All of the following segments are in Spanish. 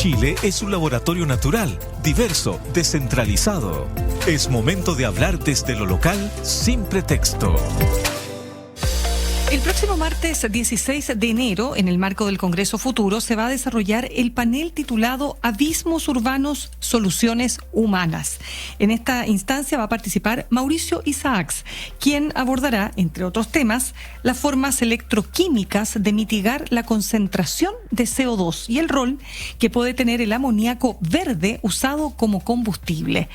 Chile es un laboratorio natural, diverso, descentralizado. Es momento de hablar desde lo local sin pretexto. El próximo martes 16 de enero, en el marco del Congreso Futuro, se va a desarrollar el panel titulado Abismos Urbanos, Soluciones Humanas. En esta instancia va a participar Mauricio Isaacs, quien abordará, entre otros temas, las formas electroquímicas de mitigar la concentración de CO2 y el rol que puede tener el amoníaco verde usado como combustible.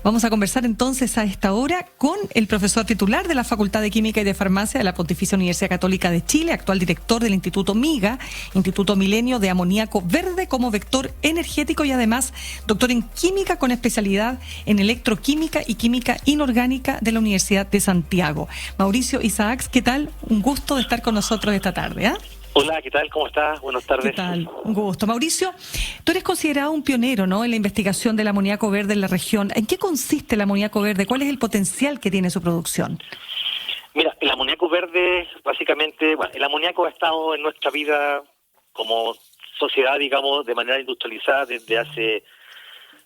Vamos a conversar entonces a esta hora con el profesor titular de la Facultad de Química y de Farmacia de la Pontificia Universidad Católica de Chile, actual director del Instituto MIGA, Instituto Milenio de Amoníaco Verde como vector energético y además doctor en química con especialidad en electroquímica y química inorgánica de la Universidad de Santiago. Mauricio Isaacs, ¿qué tal? Un gusto de estar con nosotros esta tarde. Hola, ¿qué tal? ¿Cómo estás? Buenas tardes. ¿Qué tal? Un gusto. Mauricio, tú eres considerado un pionero, ¿no?, en la investigación del amoníaco verde en la región. ¿En qué consiste el amoníaco verde? ¿Cuál es el potencial que tiene su producción? Mira, el amoníaco verde, básicamente, el amoníaco ha estado en nuestra vida como sociedad, digamos, de manera industrializada desde hace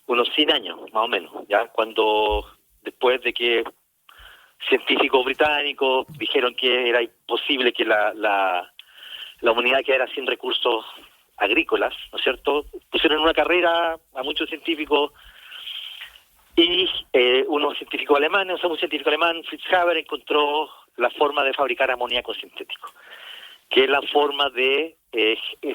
unos 100 años, más o menos, ya cuando, después de que científicos británicos dijeron que era imposible que la humanidad quedara sin recursos agrícolas, ¿no es cierto?, pusieron en una carrera a muchos científicos y un científico alemán, Fritz Haber, encontró la forma de fabricar amoníaco sintético, que es la forma de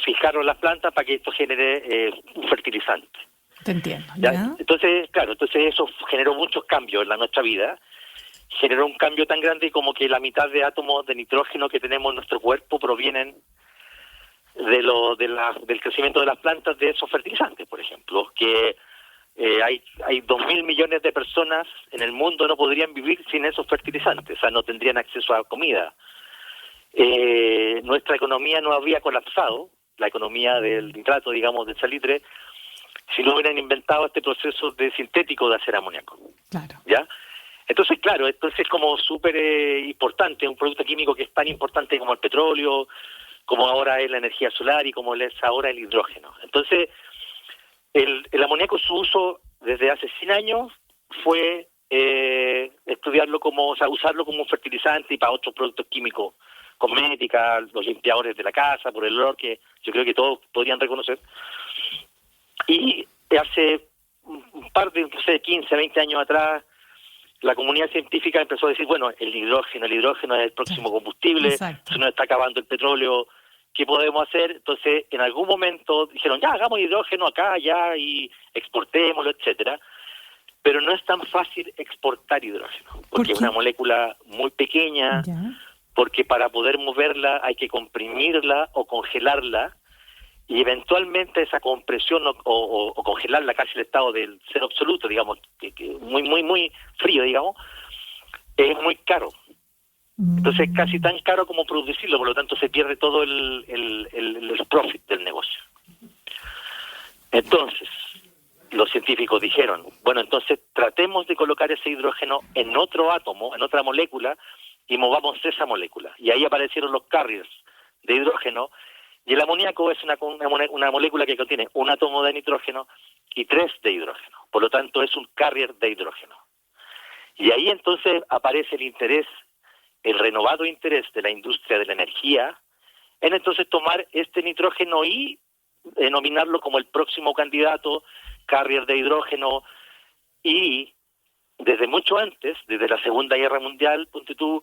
fijarlo en las plantas para que esto genere un fertilizante. Te entiendo. ¿Ya? Entonces eso generó muchos cambios en nuestra vida. Generó un cambio tan grande como que la mitad de átomos de nitrógeno que tenemos en nuestro cuerpo provienen del crecimiento de las plantas, de esos fertilizantes, por ejemplo, que hay 2.000 millones de personas en el mundo no podrían vivir sin esos fertilizantes, o sea, no tendrían acceso a comida. Nuestra economía no habría colapsado, la economía del nitrato, digamos, del salitre, si no hubieran inventado este proceso sintético de hacer amoníaco. Claro. ¿Ya? Entonces, claro, esto es como súper importante, un producto químico que es tan importante como el petróleo, como ahora es la energía solar y como es ahora el hidrógeno. Entonces, el amoníaco, su uso desde hace 100 años fue estudiarlo usarlo como un fertilizante y para otros productos químicos, cosmética, los limpiadores de la casa, por el olor que yo creo que todos podrían reconocer. Y hace un par de, 15, 20 años atrás, la comunidad científica empezó a decir, bueno, el hidrógeno es el próximo combustible, Exacto. se nos está acabando el petróleo, ¿qué podemos hacer? Entonces, en algún momento dijeron, ya, hagamos hidrógeno acá, allá, y exportémoslo, etcétera. Pero no es tan fácil exportar hidrógeno, porque es una molécula muy pequeña, ¿Ya? porque para poder moverla hay que comprimirla o congelarla, y eventualmente esa compresión o congelarla casi el estado del cero absoluto, digamos, que muy, muy, muy frío, digamos, es muy caro. Entonces es casi tan caro como producirlo, por lo tanto se pierde todo el profit del negocio. Entonces, los científicos dijeron, bueno, entonces tratemos de colocar ese hidrógeno en otro átomo, en otra molécula, y movamos esa molécula. Y ahí aparecieron los carriers de hidrógeno, y el amoníaco es una molécula que contiene un átomo de nitrógeno y 3 de hidrógeno. Por lo tanto, es un carrier de hidrógeno. Y ahí entonces aparece el renovado interés de la industria de la energía en entonces tomar este nitrógeno y denominarlo como el próximo candidato, carrier de hidrógeno, y desde mucho antes, desde la Segunda Guerra Mundial, ponte tú,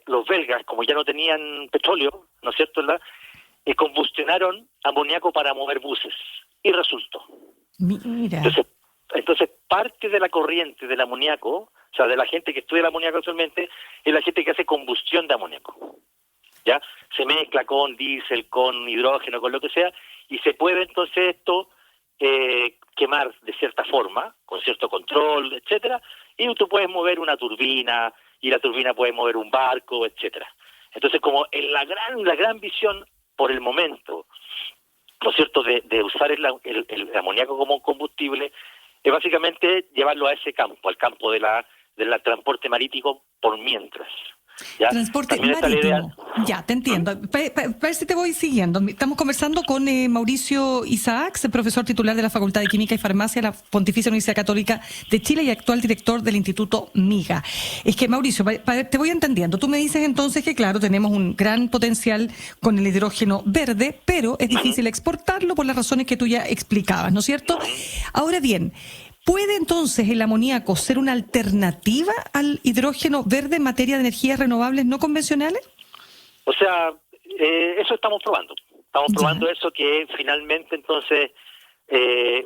los belgas, como ya no tenían petróleo, ¿no es cierto?, combustionaron amoníaco para mover buses, y resultó. Mira. Entonces parte de la corriente del amoníaco, o sea, de la gente que estudia el amoníaco actualmente, es la gente que hace combustión de amoníaco. ¿Ya? Se mezcla con diésel, con hidrógeno, con lo que sea, y se puede entonces esto quemar de cierta forma, con cierto control, etcétera, y tú puedes mover una turbina, y la turbina puede mover un barco, etcétera. Entonces, como en la gran visión, por el momento, ¿no es cierto?, de usar el amoníaco como combustible, es básicamente llevarlo a ese campo, al campo del transporte marítimo por mientras. ¿Ya? Transporte También está la marítimo. idea. Ya, te entiendo. Para ver si te voy siguiendo. Estamos conversando con Mauricio Isaacs, profesor titular de la Facultad de Química y Farmacia de la Pontificia Universidad Católica de Chile y actual director del Instituto MIGA. Es que, Mauricio, te voy entendiendo. Tú me dices entonces que, claro, tenemos un gran potencial con el hidrógeno verde, pero es difícil exportarlo por las razones que tú ya explicabas, ¿no es cierto? Ahora bien, ¿puede entonces el amoníaco ser una alternativa al hidrógeno verde en materia de energías renovables no convencionales? O sea, eso estamos probando. Estamos probando eso, que finalmente entonces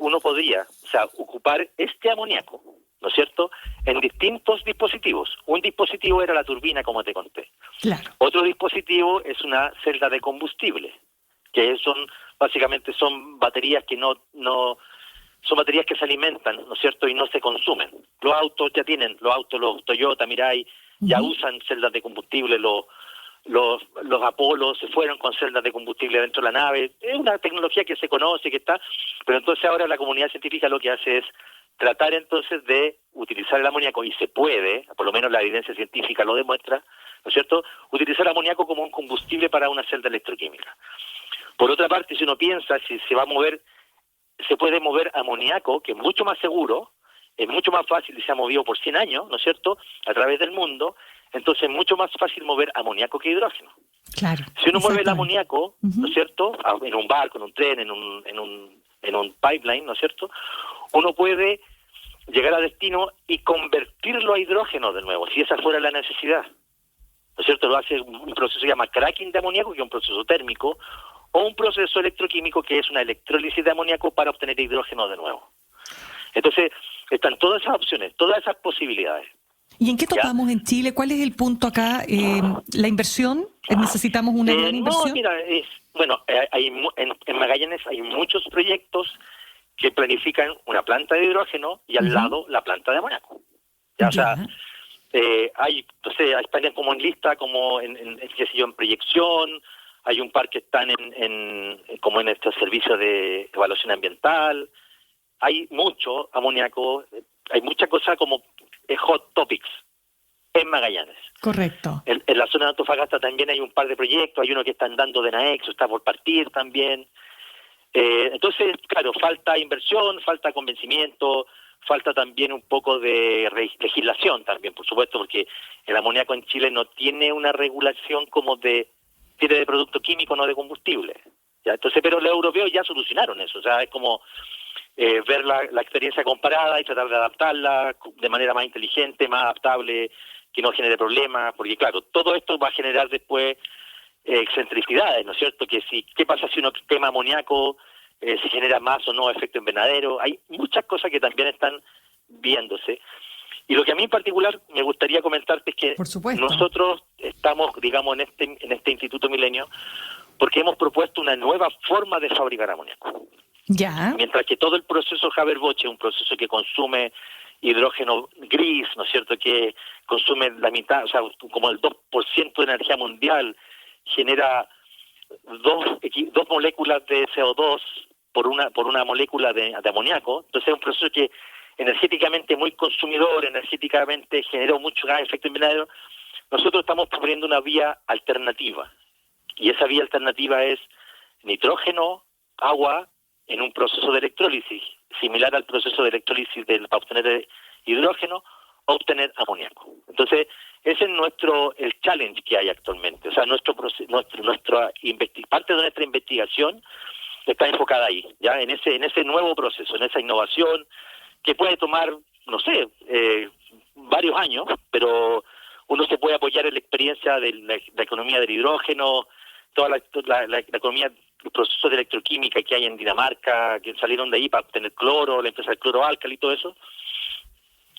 uno podría, o sea, ocupar este amoníaco, ¿no es cierto?, en distintos dispositivos. Un dispositivo era la turbina, como te conté. Claro. Otro dispositivo es una celda de combustible, que básicamente son baterías que no son baterías que se alimentan, ¿no es cierto?, y no se consumen. Los autos, los Toyota, Mirai, ya usan celdas de combustible, los Apollo se fueron con celdas de combustible dentro de la nave. Es una tecnología que se conoce, que está, pero entonces ahora la comunidad científica lo que hace es tratar entonces de utilizar el amoníaco, y se puede, por lo menos la evidencia científica lo demuestra, ¿no es cierto?, utilizar amoníaco como un combustible para una celda electroquímica. Por otra parte, si uno piensa, si se puede mover amoníaco, que es mucho más seguro, es mucho más fácil y se ha movido por 100 años, ¿no es cierto?, a través del mundo. Entonces es mucho más fácil mover amoníaco que hidrógeno. Claro. Si uno mueve el amoníaco, ¿no es cierto?, en un barco, en un tren, en un pipeline, ¿no es cierto?, uno puede llegar a destino y convertirlo a hidrógeno de nuevo, si esa fuera la necesidad. ¿No es cierto? Lo hace un proceso que se llama cracking de amoníaco, que es un proceso térmico, o un proceso electroquímico, que es una electrólisis de amoníaco para obtener hidrógeno de nuevo. Entonces, están todas esas opciones, todas esas posibilidades. ¿Y en qué topamos en Chile? ¿Cuál es el punto acá? ¿La inversión? ¿Necesitamos una gran inversión? No, mira, en Magallanes hay muchos proyectos que planifican una planta de hidrógeno y al lado la planta de amoníaco. ¿Ya? O sea, están como en lista, como en proyección. Hay un par que están como en estos servicios de evaluación ambiental. Hay mucho amoníaco, hay mucha cosa como hot topics en Magallanes. Correcto. En la zona de Antofagasta también hay un par de proyectos, hay uno que están dando de Naexo, está por partir también. Entonces, claro, falta inversión, falta convencimiento, falta también un poco de legislación también, por supuesto, porque el amoníaco en Chile no tiene una regulación como tiene de producto químico, no de combustible. ¿Ya? Entonces, pero los europeos ya solucionaron eso, o sea, es como ver la experiencia comparada y tratar de adaptarla de manera más inteligente, más adaptable, que no genere problemas, porque claro, todo esto va a generar después excentricidades, ¿no es cierto? ¿Qué pasa si uno quema amoníaco? Si genera más o no efecto invernadero. Hay muchas cosas que también están viéndose. Y lo que a mí en particular me gustaría comentarte es que nosotros estamos, digamos, en este Instituto Milenio, porque hemos propuesto una nueva forma de fabricar amoníaco. Ya. Mientras que todo el proceso Haber-Bosch es un proceso que consume hidrógeno gris, ¿no es cierto?, que consume la mitad, o sea, como el 2% de energía mundial, genera dos moléculas de CO2 por una molécula de amoníaco. Entonces es un proceso que energéticamente muy consumidor, energéticamente generó mucho gas de efecto invernadero. Nosotros estamos proponiendo una vía alternativa, y esa vía alternativa es nitrógeno, agua, en un proceso de electrólisis, similar al proceso de electrólisis para obtener hidrógeno, obtener amoníaco. Entonces, ese es el challenge que hay actualmente. O sea, parte de nuestra investigación está enfocada ahí, ya en ese nuevo proceso, en esa innovación que puede tomar, no sé, varios años, pero uno se puede apoyar en la experiencia de la economía del hidrógeno, toda la economía, los procesos de electroquímica que hay en Dinamarca, que salieron de ahí para obtener cloro, la empresa del cloroalcal y todo eso,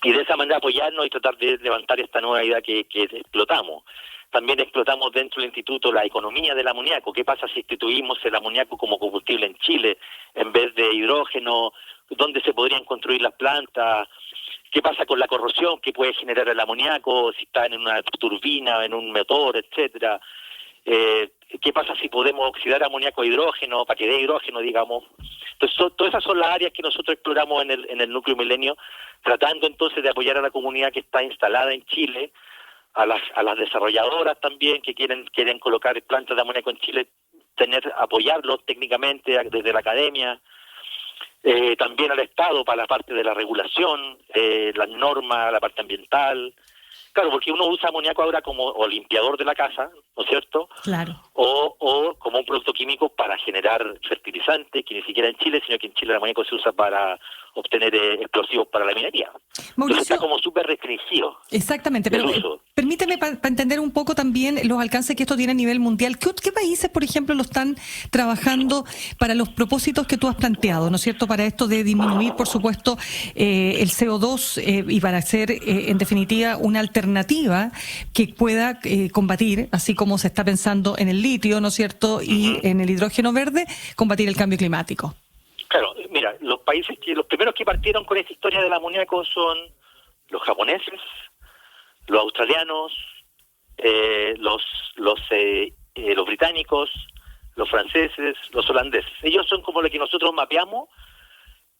y de esa manera apoyarnos y tratar de levantar esta nueva idea que explotamos. También explotamos dentro del instituto la economía del amoníaco. ¿Qué pasa si instituimos el amoníaco como combustible en Chile en vez de hidrógeno? ¿Dónde se podrían construir las plantas? ¿Qué pasa con la corrosión que puede generar el amoníaco si está en una turbina, en un motor, etcétera? ¿Qué pasa si podemos oxidar amoníaco a hidrógeno para que dé hidrógeno, digamos? Entonces, todas esas son las áreas que nosotros exploramos en el Núcleo Milenio, tratando entonces de apoyar a la comunidad que está instalada en Chile a las desarrolladoras también que quieren colocar plantas de amoníaco en Chile, apoyarlos técnicamente desde la academia, también al Estado para la parte de la regulación, las normas, la parte ambiental. Claro, porque uno usa amoníaco ahora como limpiador de la casa, ¿no es cierto? Claro. O como un producto químico para generar fertilizantes, que ni siquiera en Chile, sino que en Chile el amoníaco se usa para obtener explosivos para la minería. Mauricio, entonces está como súper restringido. Exactamente, pero permíteme para entender un poco también los alcances que esto tiene a nivel mundial. ¿Qué países, por ejemplo, lo están trabajando para los propósitos que tú has planteado, ¿no es cierto? Para esto de disminuir, por supuesto, el CO2 y para hacer, en definitiva, una alternativa que pueda combatir, así como se está pensando en el litio, ¿no es cierto? Y en el hidrógeno verde, combatir el cambio climático. Claro, mira, los primeros que partieron con esta historia del amoníaco son los japoneses, los australianos, los británicos, los franceses, los holandeses. Ellos son como lo que nosotros mapeamos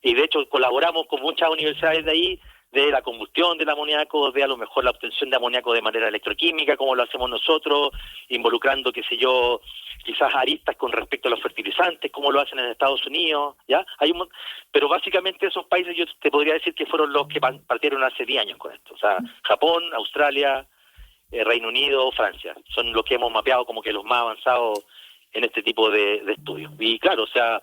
y de hecho colaboramos con muchas universidades de ahí, de la combustión del amoníaco, de a lo mejor la obtención de amoníaco de manera electroquímica, como lo hacemos nosotros, involucrando, quizás aristas con respecto a los fertilizantes, como lo hacen en Estados Unidos, ¿ya? Pero básicamente esos países yo te podría decir que fueron los que partieron hace 10 años con esto. O sea, Japón, Australia, Reino Unido, Francia, son los que hemos mapeado como que los más avanzados en este tipo de estudios. Y claro, o sea,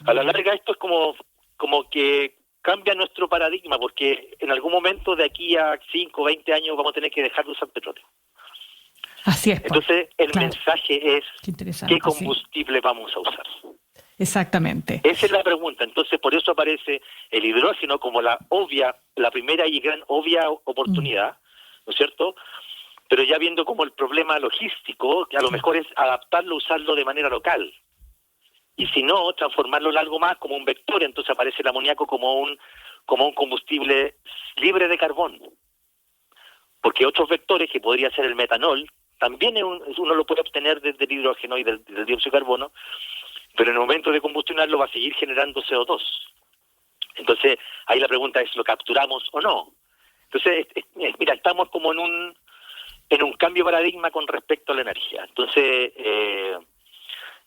a la larga esto es como que cambia nuestro paradigma, porque en algún momento de aquí a 5 o 20 años vamos a tener que dejar de usar petróleo. Así es. Entonces, el mensaje es, ¿qué combustible vamos a usar? Exactamente. Esa es la pregunta. Entonces, por eso aparece el hidrógeno como la primera y gran obvia oportunidad, ¿no es cierto? Pero ya viendo como el problema logístico, que a lo mejor es adaptarlo, usarlo de manera local. Y si no, transformarlo en algo más como un vector, entonces aparece el amoníaco como un combustible libre de carbón. Porque otros vectores, que podría ser el metanol, también uno lo puede obtener desde el hidrógeno y del dióxido de carbono, pero en el momento de combustionarlo va a seguir generando CO2. Entonces, ahí la pregunta es, ¿lo capturamos o no? Entonces, mira, estamos como en un cambio de paradigma con respecto a la energía. Entonces,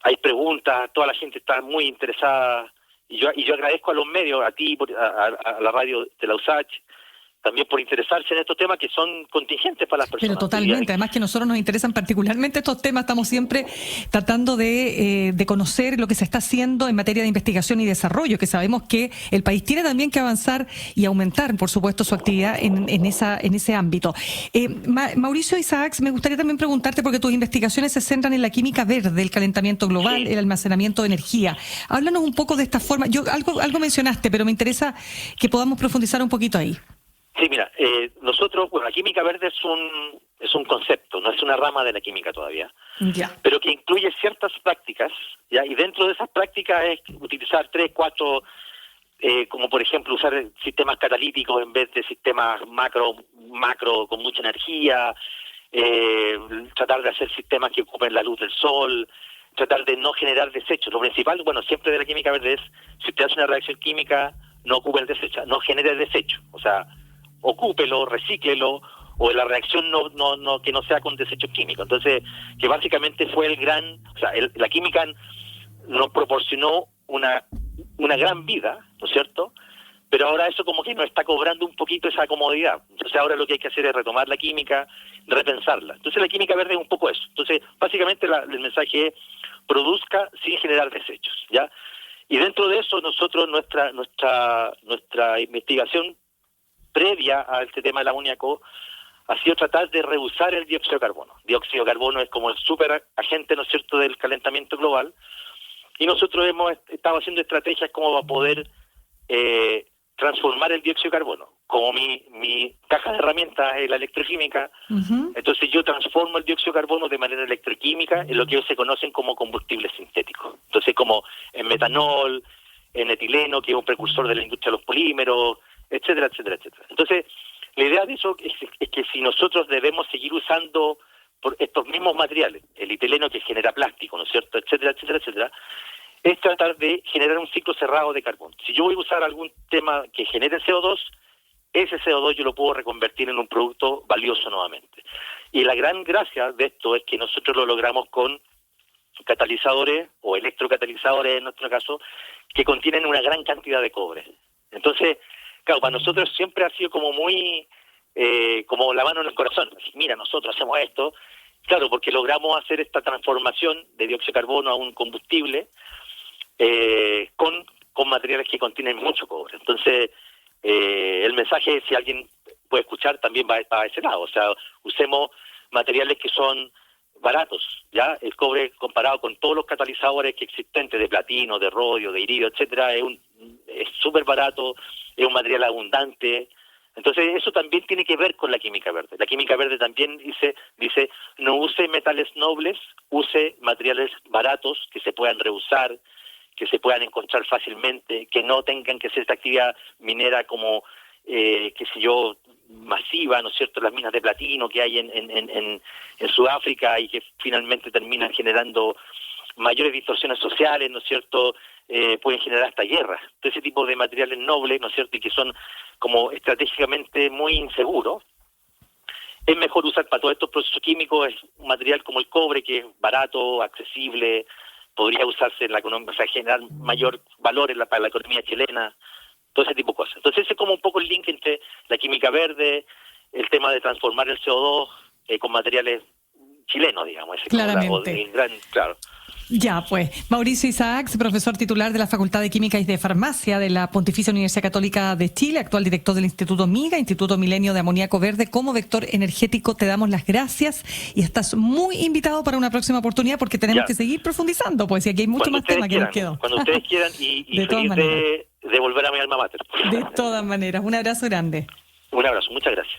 hay preguntas, toda la gente está muy interesada, y yo agradezco a los medios, a ti, a la radio de la USACH, también por interesarse en estos temas que son contingentes para las personas. Pero totalmente, además que a nosotros nos interesan particularmente estos temas, estamos siempre tratando de conocer lo que se está haciendo en materia de investigación y desarrollo, que sabemos que el país tiene también que avanzar y aumentar, por supuesto, su actividad en ese ámbito. Mauricio Isaacs, me gustaría también preguntarte, porque tus investigaciones se centran en la química verde, el calentamiento global, el almacenamiento de energía. Háblanos un poco de esta forma. Algo mencionaste, pero me interesa que podamos profundizar un poquito ahí. Sí, mira, nosotros, la química verde es un concepto, no es una rama de la química todavía, pero que incluye ciertas prácticas, ¿ya? Y dentro de esas prácticas es utilizar 3, 4, como por ejemplo usar sistemas catalíticos en vez de sistemas macro con mucha energía, tratar de hacer sistemas que ocupen la luz del sol, tratar de no generar desechos. Lo principal, siempre de la química verde es, si usted hace una reacción química, no ocupe el desecho, no genere el desecho, o sea, ocúpelo, recíclelo, o la reacción que no sea con desechos químicos. Entonces, que básicamente fue la química nos proporcionó una gran vida, ¿no es cierto? Pero ahora eso como que nos está cobrando un poquito esa comodidad. Entonces ahora lo que hay que hacer es retomar la química, repensarla. Entonces la química verde es un poco eso. Entonces, básicamente el mensaje es, produzca sin generar desechos, ¿ya? Y dentro de eso nosotros, nuestra investigación previa a este tema del amoníaco ha sido tratar de reusar el dióxido de carbono. Dióxido de carbono es como el super agente, ¿no es cierto?, del calentamiento global, y nosotros hemos estado haciendo estrategias como para poder transformar el dióxido de carbono. Como mi caja de herramientas es la electroquímica, entonces yo transformo el dióxido de carbono de manera electroquímica en lo que ellos se conocen como combustibles sintéticos. Entonces, como en metanol, en etileno, que es un precursor de la industria de los polímeros, etcétera, etcétera, etcétera. Entonces, la idea de eso es que si nosotros debemos seguir usando por estos mismos materiales, el etileno que genera plástico, ¿no es cierto?, etcétera, etcétera, etcétera, es tratar de generar un ciclo cerrado de carbón. Si yo voy a usar algún tema que genere CO2, ese CO2 yo lo puedo reconvertir en un producto valioso nuevamente. Y la gran gracia de esto es que nosotros lo logramos con catalizadores o electrocatalizadores en nuestro caso, que contienen una gran cantidad de cobre. Entonces, claro, para nosotros siempre ha sido como muy, como la mano en el corazón. Mira, nosotros hacemos esto, claro, porque logramos hacer esta transformación de dióxido de carbono a un combustible con materiales que contienen mucho cobre. Entonces, el mensaje, si alguien puede escuchar, también va a ese lado. O sea, usemos materiales que son baratos, ¿ya? El cobre, comparado con todos los catalizadores que existentes de platino, de rodio, de iridio, etcétera, es súper barato, es un material abundante. Entonces, eso también tiene que ver con la química verde. La química verde también dice no use metales nobles, use materiales baratos que se puedan reusar, que se puedan encontrar fácilmente, que no tengan que ser esta actividad minera como, qué sé yo, masiva, ¿no es cierto?, las minas de platino que hay en Sudáfrica y que finalmente terminan generando mayores distorsiones sociales, ¿no es cierto?, pueden generar hasta guerras. Todo ese tipo de materiales nobles, ¿no es cierto?, y que son como estratégicamente muy inseguros. Es mejor usar para todos estos procesos químicos un material como el cobre, que es barato, accesible, podría usarse en la economía, o sea, generar mayor valor para la economía chilena, todo ese tipo de cosas. Entonces ese es como un poco el link entre la química verde, el tema de transformar el CO2 con materiales chilenos, digamos. Ese Claramente. Claro. Ya, pues, Mauricio Isaacs, profesor titular de la Facultad de Química y de Farmacia de la Pontificia Universidad Católica de Chile, actual director del Instituto MIGA, Instituto Milenio de Amoníaco Verde, como vector energético. Te damos las gracias y estás muy invitado para una próxima oportunidad porque tenemos que seguir profundizando, pues, y aquí hay mucho más tema que nos quedó. Cuando ustedes quieran y de feliz de volver a mi alma mater. De todas maneras, un abrazo grande. Un abrazo, muchas gracias.